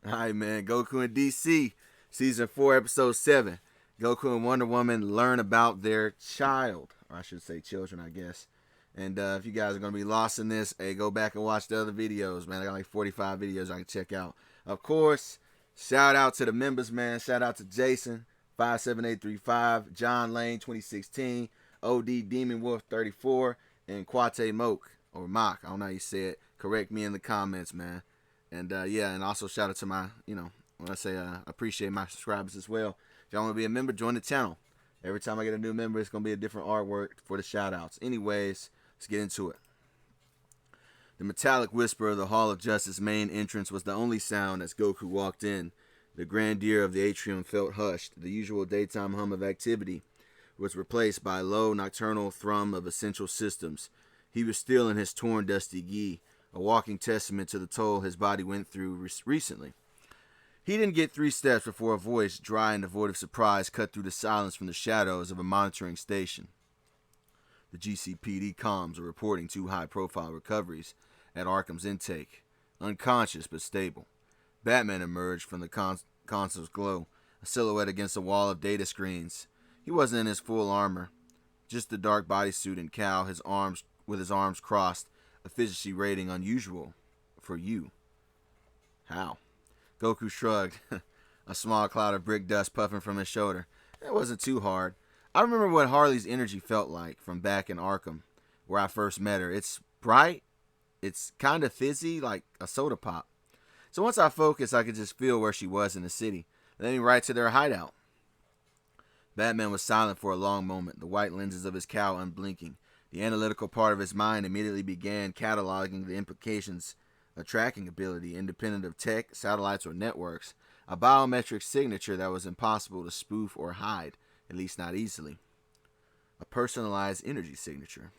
All right, man. Goku and DC, season 4, episode 7. Goku and Wonder Woman learn about their child, or I should say children, I guess. And if you guys are gonna be lost in this, hey, go back and watch the other videos, man. I got like 45 videos I can check out. Of course, shout out to the members, man. Shout out to Jason 57835, John Lane 2016, OD Demon Wolf 34, and Quate Moke or Mock. I don't know how you say it. Correct me in the comments, man. And yeah, and also shout out to my, when I say appreciate my subscribers as well. If y'all want to be a member, join the channel. Every time I get a new member, it's going to be a different artwork for the shout outs. Anyways, let's get into it. The metallic whisper of the Hall of Justice main entrance was the only sound as Goku walked in. The grandeur of the atrium felt hushed. The usual daytime hum of activity was replaced by a low nocturnal thrum of essential systems. He was still in his torn, dusty gi, a walking testament to the toll his body went through recently. He didn't get 3 steps before a voice, dry and devoid of surprise, cut through the silence from the shadows of a monitoring station. The GCPD comms are reporting 2 high-profile recoveries at Arkham's intake, unconscious but stable. Batman emerged from the console's glow, a silhouette against a wall of data screens. He wasn't in his full armor, just the dark bodysuit and cowl, with his arms crossed, efficiency rating unusual for you. How? Goku shrugged, a small cloud of brick dust puffing from his shoulder. It wasn't too hard. I remember what Harley's energy felt like from back in Arkham, where I first met her. It's bright, it's kind of fizzy, like a soda pop. So once I focused, I could just feel where she was in the city, leading right to their hideout. Batman was silent for a long moment, the white lenses of his cowl unblinking. The analytical part of his mind immediately began cataloging the implications. A tracking ability independent of tech, satellites, or networks. A biometric signature that was impossible to spoof or hide, at least not easily. A personalized energy signature.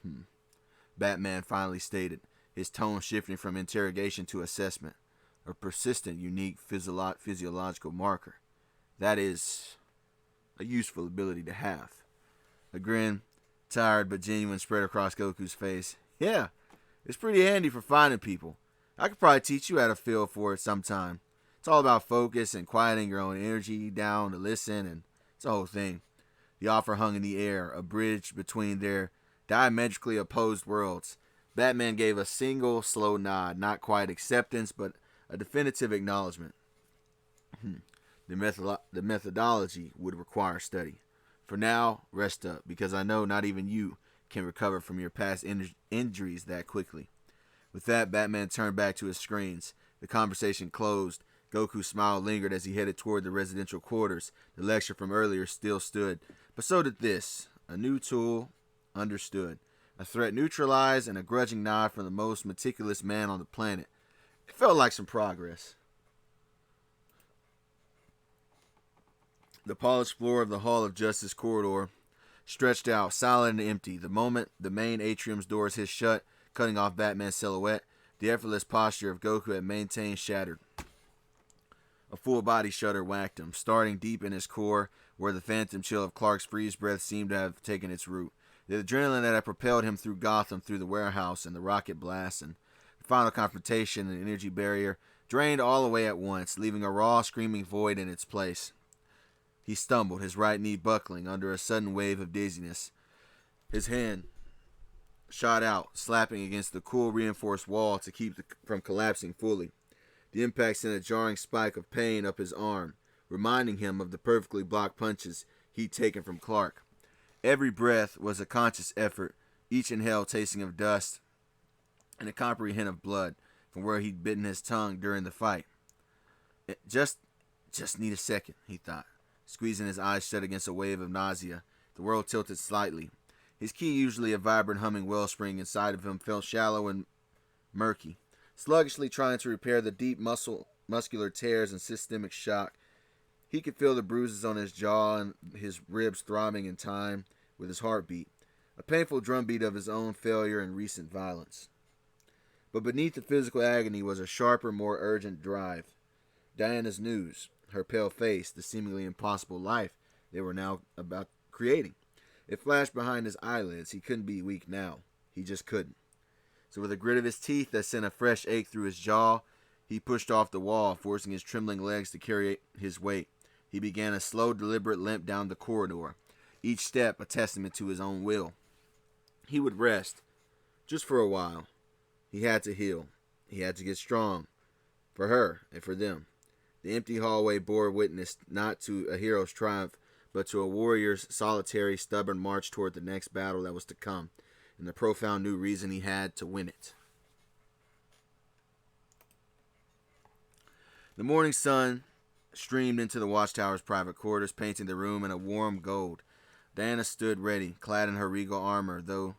Batman finally stated, his tone shifting from interrogation to assessment. A persistent, unique physiological marker. That is a useful ability to have. A grin, tired but genuine, spread across Goku's face. Yeah, it's pretty handy for finding people. I could probably teach you how to feel for it sometime. It's all about focus and quieting your own energy down to listen, and it's a whole thing. The offer hung in the air, a bridge between their diametrically opposed worlds. Batman gave a single slow nod, not quite acceptance, but a definitive acknowledgement. The methodology would require study. For now, rest up, because I know not even you can recover from your past injuries that quickly. With that, Batman turned back to his screens. The conversation closed. Goku's smile lingered as he headed toward the residential quarters. The lecture from earlier still stood, but so did this. A new tool, understood. A threat neutralized, and a grudging nod from the most meticulous man on the planet. It felt like some progress. The polished floor of the Hall of Justice corridor stretched out, silent and empty. The moment the main atrium's doors hissed shut, cutting off Batman's silhouette, the effortless posture of Goku had maintained shattered. A full body shudder whacked him, starting deep in his core, where the phantom chill of Clark's freeze breath seemed to have taken its root. The adrenaline that had propelled him through Gotham, through the warehouse and the rocket blast, and the final confrontation and energy barrier, drained all away at once, leaving a raw, screaming void in its place. He stumbled, his right knee buckling under a sudden wave of dizziness. His hand shot out, slapping against the cool reinforced wall to keep from collapsing fully. The impact sent a jarring spike of pain up his arm, reminding him of the perfectly blocked punches he'd taken from Clark. Every breath was a conscious effort, each inhale tasting of dust and a coppery hint of blood from where he'd bitten his tongue during the fight. Just need a second, he thought, squeezing his eyes shut against a wave of nausea. The world tilted slightly. His ki, usually a vibrant humming wellspring inside of him, felt shallow and murky, sluggishly trying to repair the deep muscular tears and systemic shock. He could feel the bruises on his jaw and his ribs throbbing in time with his heartbeat, a painful drumbeat of his own failure and recent violence. But beneath the physical agony was a sharper, more urgent drive. Diana's news, her pale face, the seemingly impossible life they were now about creating. It flashed behind his eyelids. He couldn't be weak now. He just couldn't. So with a grit of his teeth that sent a fresh ache through his jaw, He pushed off the wall, forcing his trembling legs to carry his weight. He began a slow, deliberate limp down the corridor, each step a testament to his own will. He would rest, just for a while. He had to heal. He had to get strong, for her and for them. The empty hallway bore witness not to a hero's triumph, but to a warrior's solitary, stubborn march toward the next battle that was to come, and the profound new reason he had to win it. The morning sun streamed into the watchtower's private quarters, painting the room in a warm gold. Diana stood ready, clad in her regal armor, though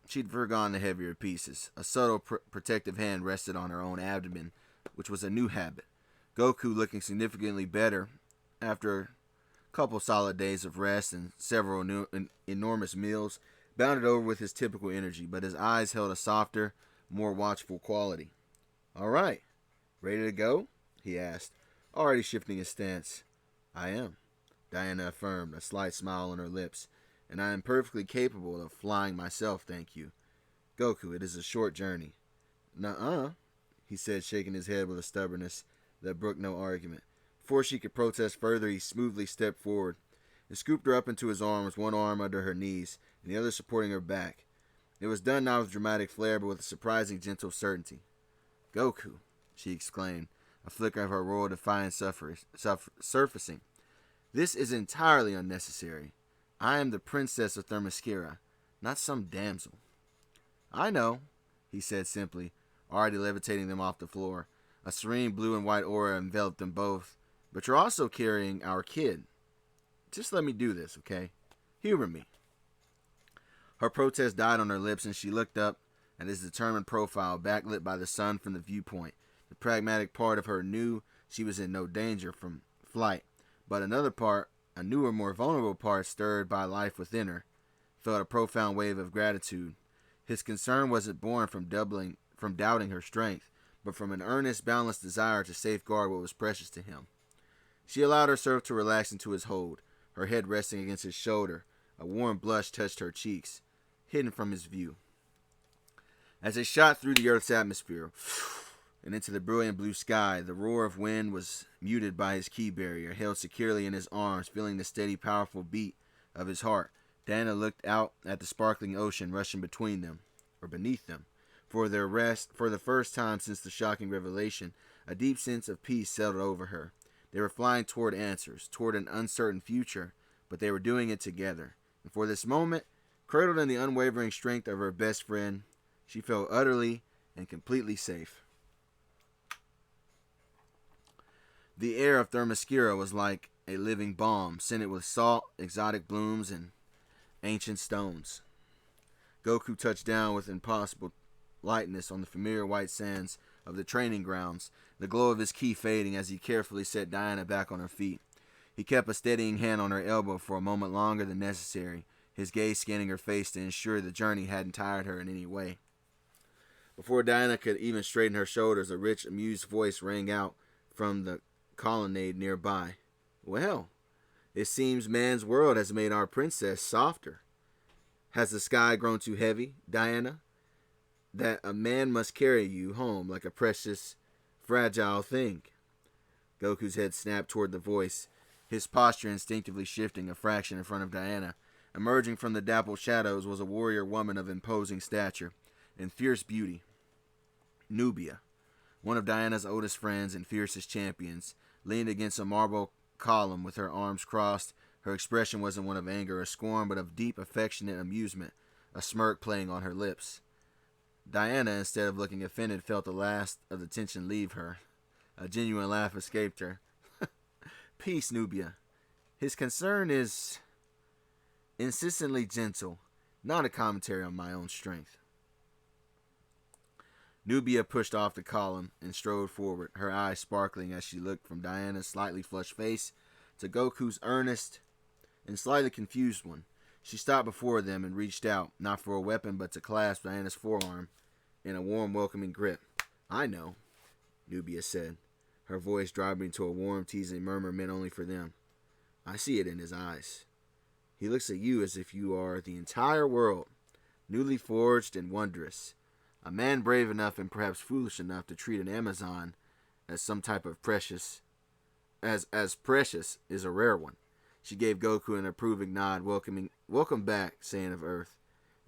she'd forgone the heavier pieces. A subtle protective hand rested on her own abdomen, which was a new habit. Goku, looking significantly better after a couple solid days of rest and several enormous meals, bounded over with his typical energy, but his eyes held a softer, more watchful quality. "All right, ready to go?" he asked, already shifting his stance. "I am," Diana affirmed, a slight smile on her lips, "and I am perfectly capable of flying myself, thank you. Goku, it is a short journey." "Nuh-uh," he said, shaking his head with a stubbornness that brooked no argument. Before she could protest further, he smoothly stepped forward and scooped her up into his arms, one arm under her knees and the other supporting her back. It was done not with dramatic flair, but with a surprising gentle certainty. "Goku," she exclaimed, a flicker of her royal defiance surfacing. "This is entirely unnecessary. I am the princess of Themyscira, not some damsel." "I know," he said simply, already levitating them off the floor. A serene blue and white aura enveloped them both. "But you're also carrying our kid. Just let me do this, okay? Humor me." Her protest died on her lips, and she looked up at his determined profile, backlit by the sun from the viewpoint. The pragmatic part of her knew she was in no danger from flight, but another part, a newer, more vulnerable part, stirred by life within her, felt a profound wave of gratitude. His concern wasn't born from doubting her strength, but from an earnest, boundless desire to safeguard what was precious to him. She allowed herself to relax into his hold, her head resting against his shoulder. A warm blush touched her cheeks, hidden from his view. As they shot through the Earth's atmosphere and into the brilliant blue sky, the roar of wind was muted by his key barrier, held securely in his arms, feeling the steady, powerful beat of his heart. Diana looked out at the sparkling ocean rushing between them, or beneath them. For the first time since the shocking revelation, a deep sense of peace settled over her. They were flying toward answers, toward an uncertain future, but they were doing it together. And for this moment, cradled in the unwavering strength of her best friend, she felt utterly and completely safe. The air of Themyscira was like a living balm, scented with salt, exotic blooms, and ancient stones. Goku touched down with impossible lightness on the familiar white sands of the training grounds, the glow of his ki fading as he carefully set Diana back on her feet. He kept a steadying hand on her elbow for a moment longer than necessary, his gaze scanning her face to ensure the journey hadn't tired her in any way. Before Diana could even straighten her shoulders, a rich, amused voice rang out from the colonnade nearby. "Well, it seems man's world has made our princess softer. Has the sky grown too heavy, Diana, that a man must carry you home like a precious, fragile thing?" Goku's head snapped toward the voice, his posture instinctively shifting a fraction in front of Diana. Emerging from the dappled shadows was a warrior woman of imposing stature and fierce beauty. Nubia, one of Diana's oldest friends and fiercest champions, leaned against a marble column with her arms crossed. Her expression wasn't one of anger or scorn, but of deep, affectionate amusement, a smirk playing on her lips. Diana, instead of looking offended, felt the last of the tension leave her. A genuine laugh escaped her. "Peace, Nubia. His concern is insistently gentle, not a commentary on my own strength." Nubia pushed off the column and strode forward, her eyes sparkling as she looked from Diana's slightly flushed face to Goku's earnest and slightly confused one. She stopped before them and reached out, not for a weapon, but to clasp Diana's forearm in a warm, welcoming grip. "I know," Nubia said, her voice dropping to a warm, teasing murmur meant only for them. "I see it in his eyes. He looks at you as if you are the entire world, newly forged and wondrous. A man brave enough and perhaps foolish enough to treat an Amazon as some type of precious, as precious, is a rare one. She gave Goku an approving nod, welcome back, Saiyan of Earth.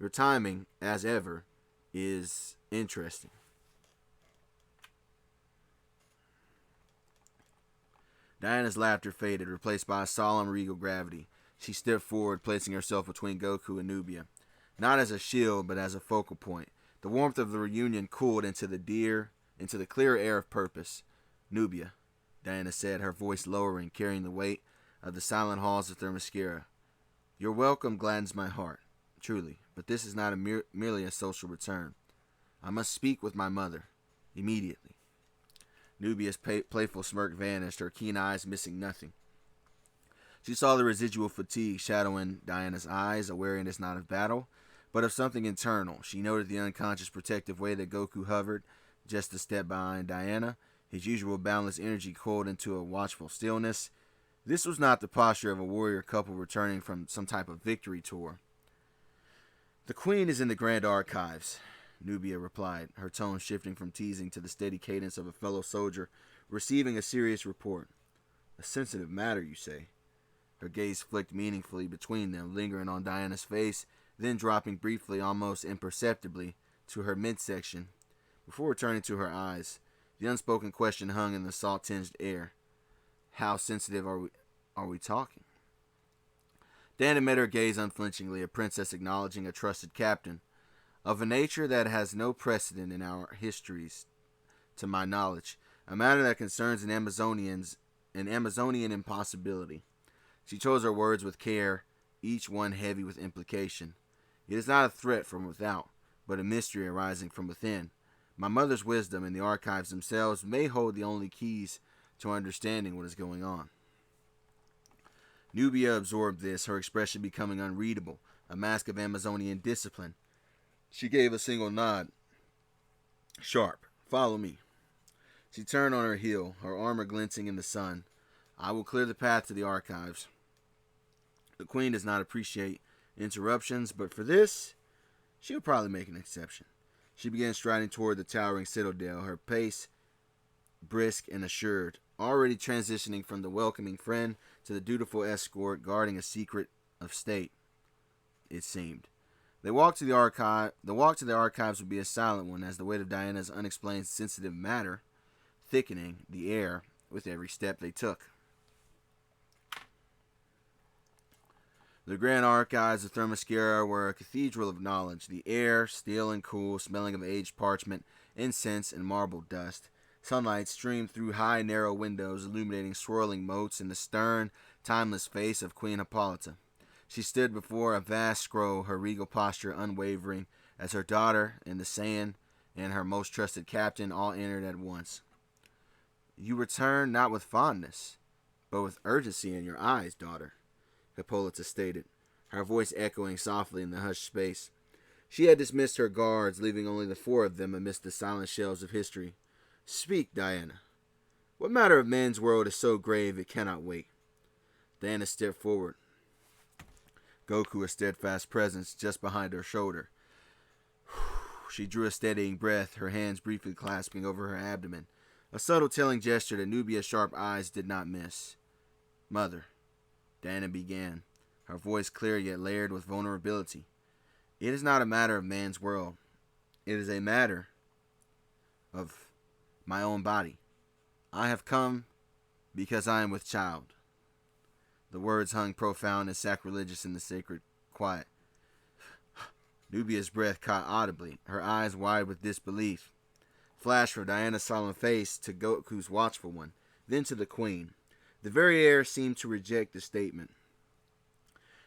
Your timing, as ever, is interesting. Diana's laughter faded, replaced by a solemn, regal gravity. She stepped forward, placing herself between Goku and Nubia. Not as a shield, but as a focal point. The warmth of the reunion cooled into the clear air of purpose. Nubia, Diana said, her voice lowering, carrying the weight of the silent halls of Themyscira. Your welcome gladdens my heart, truly, but this is not merely a social return. I must speak with my mother, immediately. Nubia's playful smirk vanished, her keen eyes missing nothing. She saw the residual fatigue shadowing Diana's eyes, a wariness not of battle, but of something internal. She noted the unconscious protective way that Goku hovered just a step behind Diana, his usual boundless energy coiled into a watchful stillness. This was not the posture of a warrior couple returning from some type of victory tour. The Queen is in the Grand Archives, Nubia replied, her tone shifting from teasing to the steady cadence of a fellow soldier receiving a serious report. A sensitive matter, you say? Her gaze flicked meaningfully between them, lingering on Diana's face, then dropping briefly, almost imperceptibly, to her midsection, before returning to her eyes. The unspoken question hung in the salt-tinged air. How sensitive are we talking? Diana met her gaze unflinchingly, a princess acknowledging a trusted captain, of a nature that has no precedent in our histories, to my knowledge, a matter that concerns an Amazonian impossibility. She chose her words with care, each one heavy with implication. It is not a threat from without, but a mystery arising from within. My mother's wisdom and the archives themselves may hold the only keys to understanding what is going on. Nubia absorbed this, her expression becoming unreadable, a mask of Amazonian discipline. She gave a single nod. Sharp, follow me. She turned on her heel, her armor glinting in the sun. I will clear the path to the archives. The Queen does not appreciate interruptions, but for this, she will probably make an exception. She began striding toward the towering citadel, her pace brisk and assured, already transitioning from the welcoming friend to the dutiful escort guarding a secret of state, it seemed. The walk to the archives would be a silent one, as the weight of Diana's unexplained sensitive matter thickening the air with every step they took. The grand archives of Themyscira were a cathedral of knowledge, the air still and cool, smelling of aged parchment, incense, and marble dust. Sunlight streamed through high, narrow windows, illuminating swirling motes in the stern, timeless face of Queen Hippolyta. She stood before a vast scroll, her regal posture unwavering, as her daughter and the Saiyan and her most trusted captain all entered at once. You return not with fondness, but with urgency in your eyes, daughter, Hippolyta stated, her voice echoing softly in the hushed space. She had dismissed her guards, leaving only the four of them amidst the silent shelves of history. Speak, Diana. What matter of man's world is so grave it cannot wait? Diana stepped forward. Goku, a steadfast presence, just behind her shoulder. She drew a steadying breath, her hands briefly clasping over her abdomen, a subtle telling gesture that Nubia's sharp eyes did not miss. Mother, Diana began, her voice clear yet layered with vulnerability. It is not a matter of man's world. It is a matter of my own body. I have come because I am with child. The words hung profound and sacrilegious in the sacred quiet. Nubia's breath caught audibly, her eyes wide with disbelief. Flashed from Diana's solemn face to Goku's watchful one, then to the Queen. The very air seemed to reject the statement.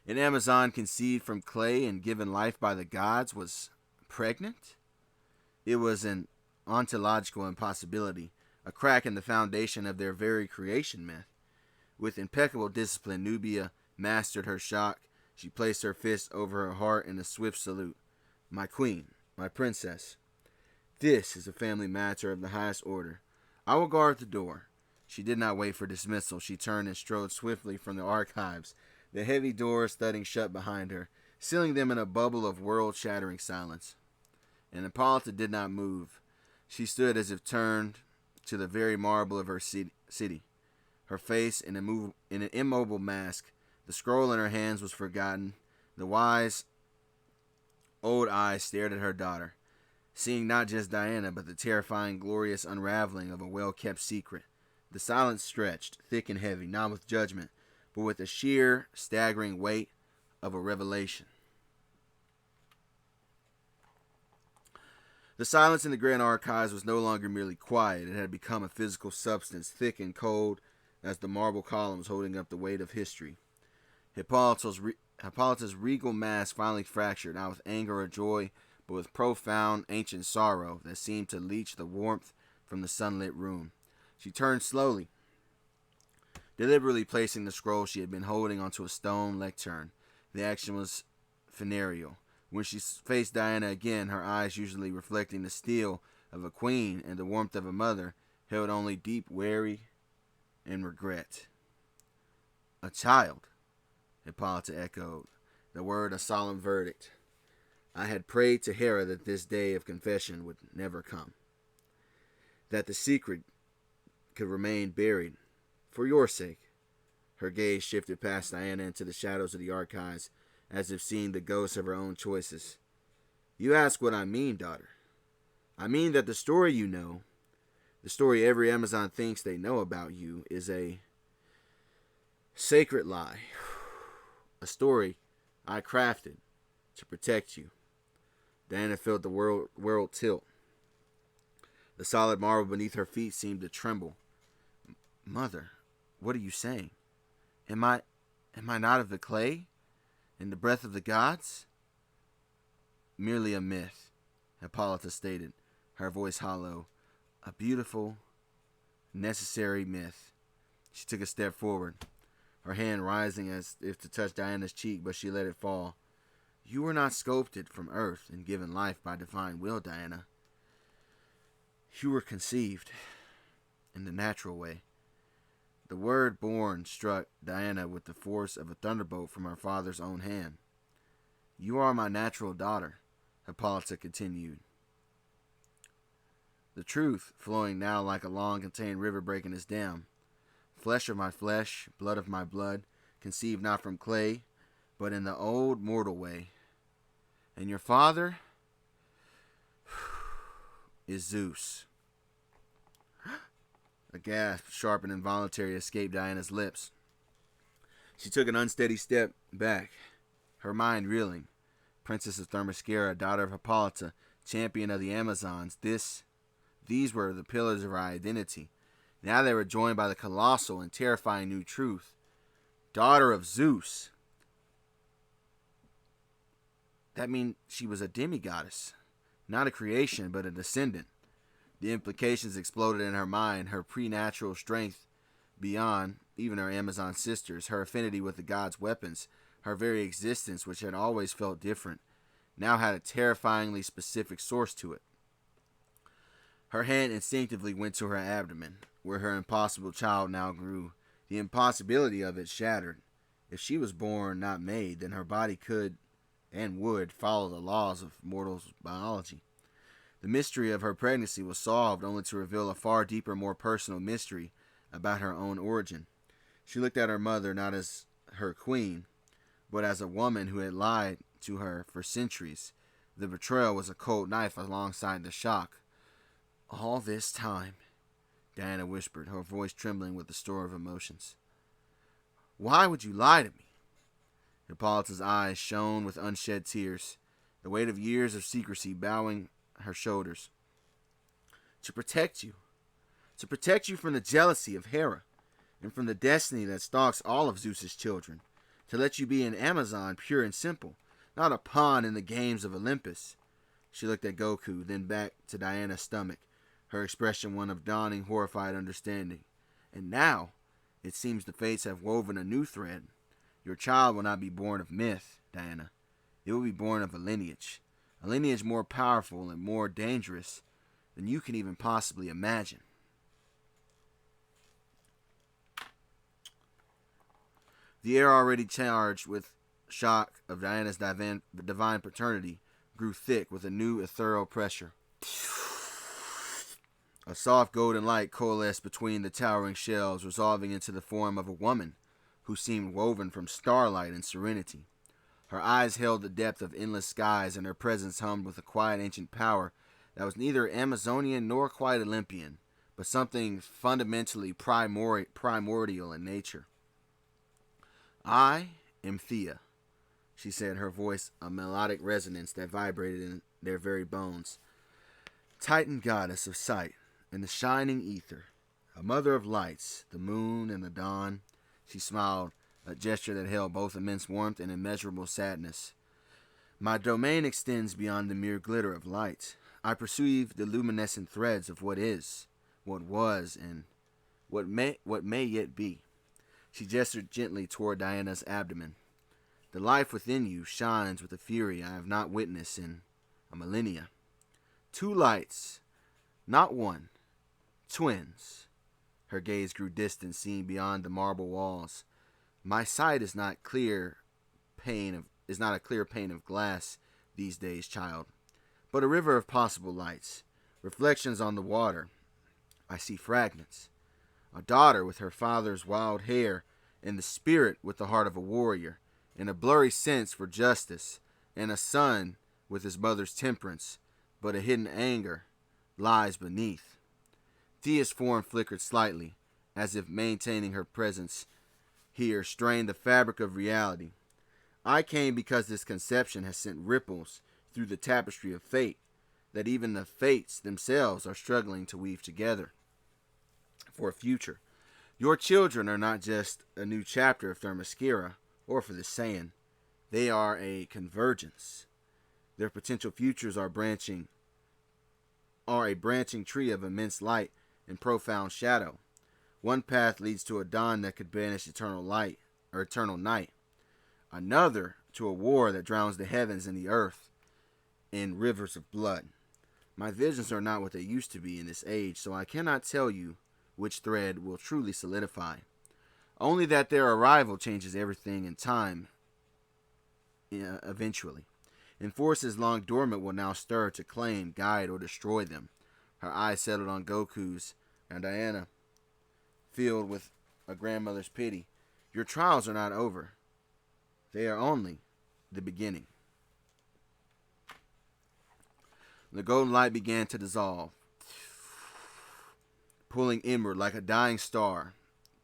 An Amazon conceived from clay and given life by the gods was pregnant? It was an ontological impossibility, a crack in the foundation of their very creation myth. With impeccable discipline, Nubia mastered her shock. She placed her fist over her heart in a swift salute. My queen, my princess, this is a family matter of the highest order. I will guard the door. She did not wait for dismissal. She turned and strode swiftly from the archives, the heavy doors thudding shut behind her, sealing them in a bubble of world-shattering silence. and Hippolyta did not move. She stood as if turned to the very marble of her city, her face in an immobile mask. The scroll in her hands was forgotten. The wise old eyes stared at her daughter, seeing not just Diana, but the terrifying, glorious unraveling of a well-kept secret. The silence stretched, thick and heavy, not with judgment, but with the sheer, staggering weight of a revelation. The silence in the Grand Archives was no longer merely quiet. It had become a physical substance, thick and cold as the marble columns holding up the weight of history. Hippolyta's regal mask finally fractured, not with anger or joy, but with profound, ancient sorrow that seemed to leach the warmth from the sunlit room. She turned slowly, deliberately placing the scroll she had been holding onto a stone lectern. The action was funereal. When she faced Diana again, her eyes, usually reflecting the steel of a queen and the warmth of a mother, held only deep worry and regret. A child, Hippolyta echoed, the word a solemn verdict. I had prayed to Hera that this day of confession would never come, that the secret could remain buried, for your sake. Her gaze shifted past Diana into the shadows of the archives, as if seeing the ghosts of her own choices. You ask what I mean, daughter. I mean that the story you know, the story every Amazon thinks they know about you, is a sacred lie. A story I crafted to protect you. Diana felt the world tilt. The solid marble beneath her feet seemed to tremble. Mother, what are you saying? Am I not of the clay? In the breath of the gods? Merely a myth, Hippolyta stated, her voice hollow. A beautiful, necessary myth. She took a step forward, her hand rising as if to touch Diana's cheek, but she let it fall. You were not sculpted from earth and given life by divine will, Diana. You were conceived in the natural way. The word born struck Diana with the force of a thunderbolt from her father's own hand. You are my natural daughter, Hippolyta continued. The truth flowing now like a long-contained river breaking its dam. Flesh of my flesh, blood of my blood, conceived not from clay, but in the old mortal way. And your father is Zeus. A gasp, sharp and involuntary, escaped Diana's lips. She took an unsteady step back, her mind reeling. Princess of Themyscira, daughter of Hippolyta, champion of the Amazons, these were the pillars of her identity. Now they were joined by the colossal and terrifying new truth. Daughter of Zeus. That means she was a demigoddess, not a creation, but a descendant. The implications exploded in her mind, her preternatural strength beyond even her Amazon sisters, her affinity with the gods' weapons, her very existence, which had always felt different, now had a terrifyingly specific source to it. Her hand instinctively went to her abdomen, where her impossible child now grew. The impossibility of it shattered. If she was born, not made, then her body could and would follow the laws of mortal biology. The mystery of her pregnancy was solved only to reveal a far deeper, more personal mystery about her own origin. She looked at her mother not as her queen, but as a woman who had lied to her for centuries. The betrayal was a cold knife alongside the shock. All this time, Diana whispered, her voice trembling with the store of emotions. Why would you lie to me? Hippolyta's eyes shone with unshed tears, the weight of years of secrecy bowing her shoulders. To protect you from the jealousy of Hera, and from the destiny that stalks all of Zeus's children, to let you be an Amazon pure and simple, not a pawn in the games of Olympus. She looked at Goku, then back to Diana's stomach, her expression one of dawning, horrified understanding. And now, it seems the fates have woven a new thread. Your child will not be born of myth, Diana. It will be born of a lineage more powerful and more dangerous than you can even possibly imagine. The air already charged with shock of Diana's divine paternity grew thick with a new ethereal pressure. A soft golden light coalesced between the towering shelves, resolving into the form of a woman who seemed woven from starlight and serenity. Her eyes held the depth of endless skies, and her presence hummed with a quiet ancient power that was neither Amazonian nor quite Olympian, but something fundamentally primordial in nature. "I am Thea," she said, her voice a melodic resonance that vibrated in their very bones. "Titan goddess of sight and the shining ether, a mother of lights, the moon and the dawn." She smiled, a gesture that held both immense warmth and immeasurable sadness. "My domain extends beyond the mere glitter of light. I perceive the luminescent threads of what is, what was, and what may yet be." She gestured gently toward Diana's abdomen. "The life within you shines with a fury I have not witnessed in a millennia. Two lights, not one, twins." Her gaze grew distant, seeing beyond the marble walls. "My sight is not a clear pane of glass these days, child, but a river of possible lights, reflections on the water. I see fragments. A daughter with her father's wild hair, and the spirit with the heart of a warrior, and a blurry sense for justice, and a son with his mother's temperance, but a hidden anger lies beneath." Thea's form flickered slightly, as if maintaining her presence here strained the fabric of reality. "I came because this conception has sent ripples through the tapestry of fate that even the fates themselves are struggling to weave together for a future. Your children are not just a new chapter of Themyscira, or for the Saiyan. They are a convergence. Their potential futures are a branching tree of immense light and profound shadow. One path leads to a dawn that could banish eternal night. Another to a war that drowns the heavens and the earth in rivers of blood. My visions are not what they used to be in this age, so I cannot tell you which thread will truly solidify. Only that their arrival changes everything in time, eventually. And forces long dormant will now stir to claim, guide, or destroy them." Her eyes settled on Goku's, and Diana, filled with a grandmother's pity. "Your trials are not over. They are only the beginning." The golden light began to dissolve, pulling inward like a dying star.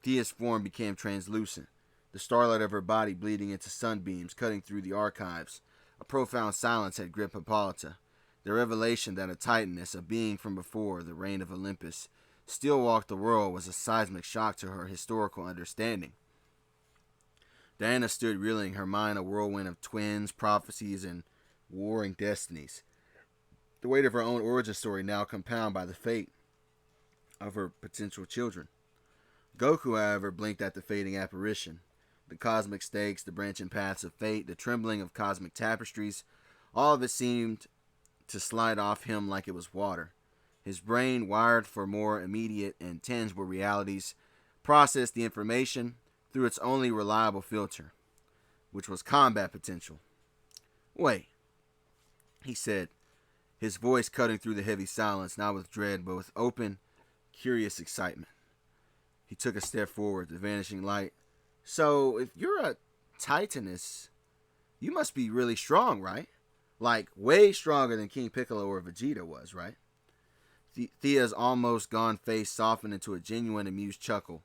Thea's form became translucent, the starlight of her body bleeding into sunbeams, cutting through the archives. A profound silence had gripped Hippolyta. The revelation that a titaness, a being from before the reign of Olympus, still walked the world was a seismic shock to her historical understanding. Diana stood reeling, her mind a whirlwind of twins, prophecies, and warring destinies. The weight of her own origin story now compounded by the fate of her potential children. Goku, however, blinked at the fading apparition. The cosmic stakes, the branching paths of fate, the trembling of cosmic tapestries, all of it seemed to slide off him like it was water. His brain, wired for more immediate and tangible realities, processed the information through its only reliable filter, which was combat potential. "Wait," he said, his voice cutting through the heavy silence, not with dread, but with open, curious excitement. He took a step forward, the vanishing light. "So, if you're a titaness, you must be really strong, right? Like, way stronger than King Piccolo or Vegeta was, right?" Thea's almost gone face softened into a genuine amused chuckle.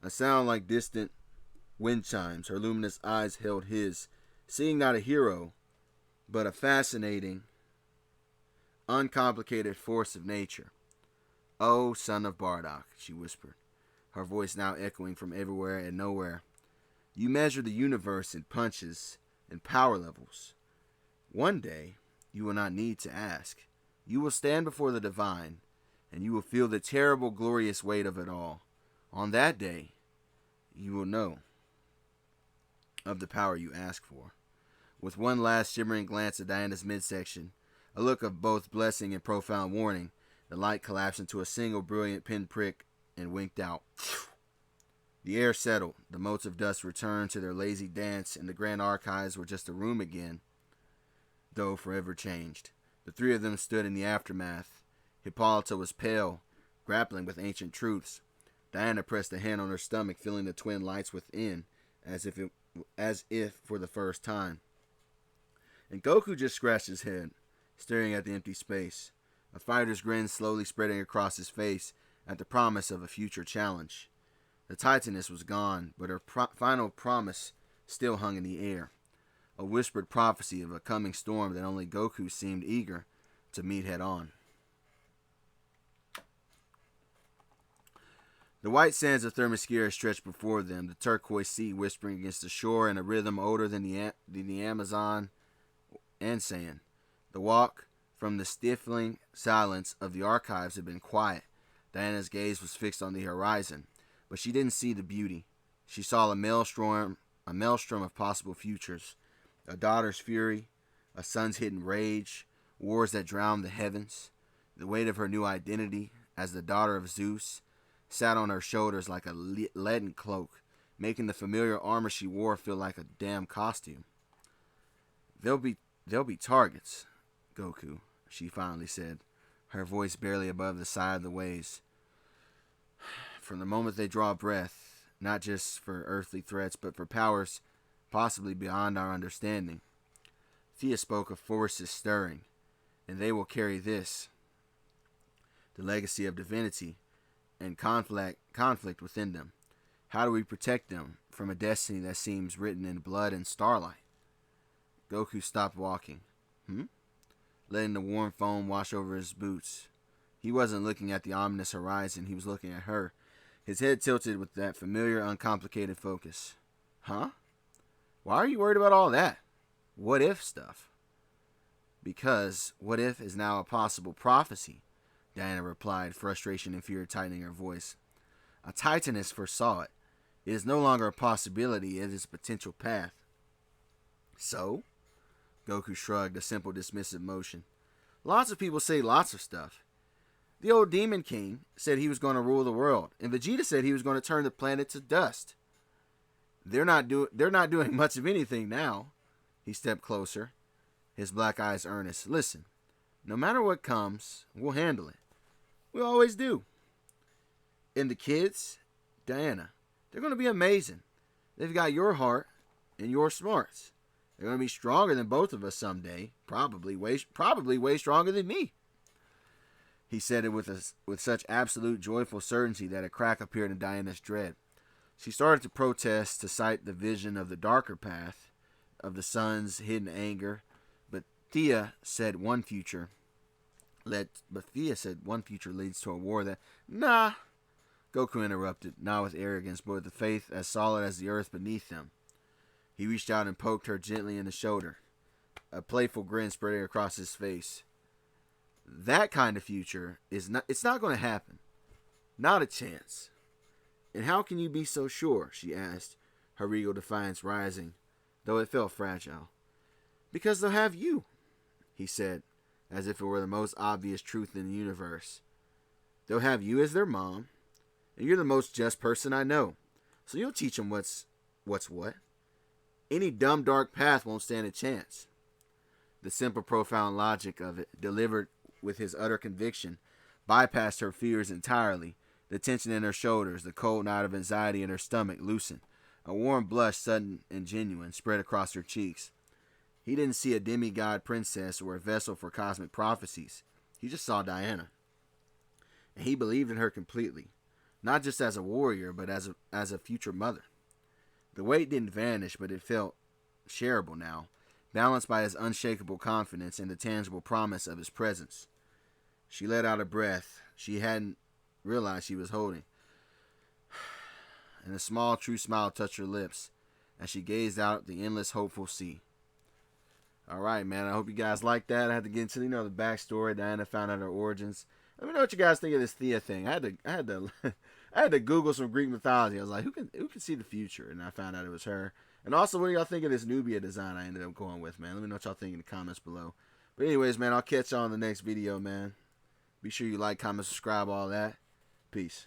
A sound like distant wind chimes. Her luminous eyes held his, seeing not a hero, but a fascinating, uncomplicated force of nature. "Oh, son of Bardock," she whispered, her voice now echoing from everywhere and nowhere. "You measure the universe in punches and power levels. One day, you will not need to ask. You will stand before the divine, and you will feel the terrible, glorious weight of it all. On that day, you will know of the power you ask for." With one last shimmering glance at Diana's midsection, a look of both blessing and profound warning, the light collapsed into a single brilliant pinprick and winked out. The air settled, the motes of dust returned to their lazy dance, and the grand archives were just a room again. though forever changed. The three of them stood in the aftermath. Hippolyta was pale, grappling with ancient truths. Diana pressed a hand on her stomach, feeling the twin lights within, as if for the first time. And Goku just scratched his head, staring at the empty space, a fighter's grin slowly spreading across his face at the promise of a future challenge. The Titaness was gone, but her final promise still hung in the air, a whispered prophecy of a coming storm that only Goku seemed eager to meet head on. The white sands of Themyscira stretched before them, the turquoise sea whispering against the shore in a rhythm older than the Amazon and sand. The walk from the stifling silence of the archives had been quiet. Diana's gaze was fixed on the horizon, but she didn't see the beauty. She saw a maelstrom of possible futures, a daughter's fury, a son's hidden rage, wars that drowned the heavens. The weight of her new identity as the daughter of Zeus sat on her shoulders like a leaden cloak, making the familiar armor she wore feel like a damn costume. They'll be targets, Goku, she finally said, her voice barely above the sigh of the waves. From the moment they draw breath, not just for earthly threats, but for powers possibly beyond our understanding. Thea spoke of forces stirring, and they will carry this, the legacy of divinity, and conflict within them. How do we protect them from a destiny that seems written in blood and starlight? Goku stopped walking, letting the warm foam wash over his boots. He wasn't looking at the ominous horizon, he was looking at her, his head tilted with that familiar, uncomplicated focus. Huh? Why are you worried about all that? What if stuff? Because what if is now a possible prophecy, Diana replied, frustration and fear tightening her voice. A Titaness foresaw it. It is no longer a possibility, it is a potential path. So? Goku shrugged, a simple dismissive motion. Lots of people say lots of stuff. The old Demon King said he was going to rule the world, and Vegeta said he was going to turn the planet to dust. They're not doing much of anything now. He stepped closer, his black eyes earnest. Listen, no matter what comes, we'll handle it. We always do. And the kids, Diana, they're going to be amazing. They've got your heart and your smarts. They're going to be stronger than both of us someday. Probably way stronger than me. He said it with such absolute joyful certainty that a crack appeared in Diana's dread. She started to protest, to cite the vision of the darker path, of the sun's hidden anger, but Thea said one future leads to a war that... Nah, Goku interrupted, not with arrogance, but with a faith as solid as the earth beneath them. He reached out and poked her gently in the shoulder, a playful grin spreading across his face. That kind of future it's not going to happen. Not a chance. And how can you be so sure? She asked, her regal defiance rising, though it felt fragile. Because they'll have you, he said, as if it were the most obvious truth in the universe. They'll have you as their mom, and you're the most just person I know. So you'll teach them what's what. Any dumb, dark path won't stand a chance. The simple, profound logic of it, delivered with his utter conviction, bypassed her fears entirely. The tension in her shoulders, the cold knot of anxiety in her stomach loosened. A warm blush, sudden and genuine, spread across her cheeks. He didn't see a demigod princess or a vessel for cosmic prophecies. He just saw Diana. And he believed in her completely, not just as a warrior, but as a future mother. The weight didn't vanish, but it felt shareable now, balanced by his unshakable confidence and the tangible promise of his presence. She let out a breath she hadn't realized she was holding, and a small, true smile touched her lips as she gazed out at the endless, hopeful sea. All right, man, I hope you guys like that. I had to get into, the backstory. Diana found out her origins. Let me know what you guys think of this Thea thing. I had to Google some Greek mythology. I was like, who can see the future? And I found out it was her. And also, what do y'all think of this Nubia design I ended up going with, man? Let me know what y'all think in the comments below. But anyways, man, I'll catch y'all in the next video, man. Be sure you like, comment, subscribe, all that. Peace.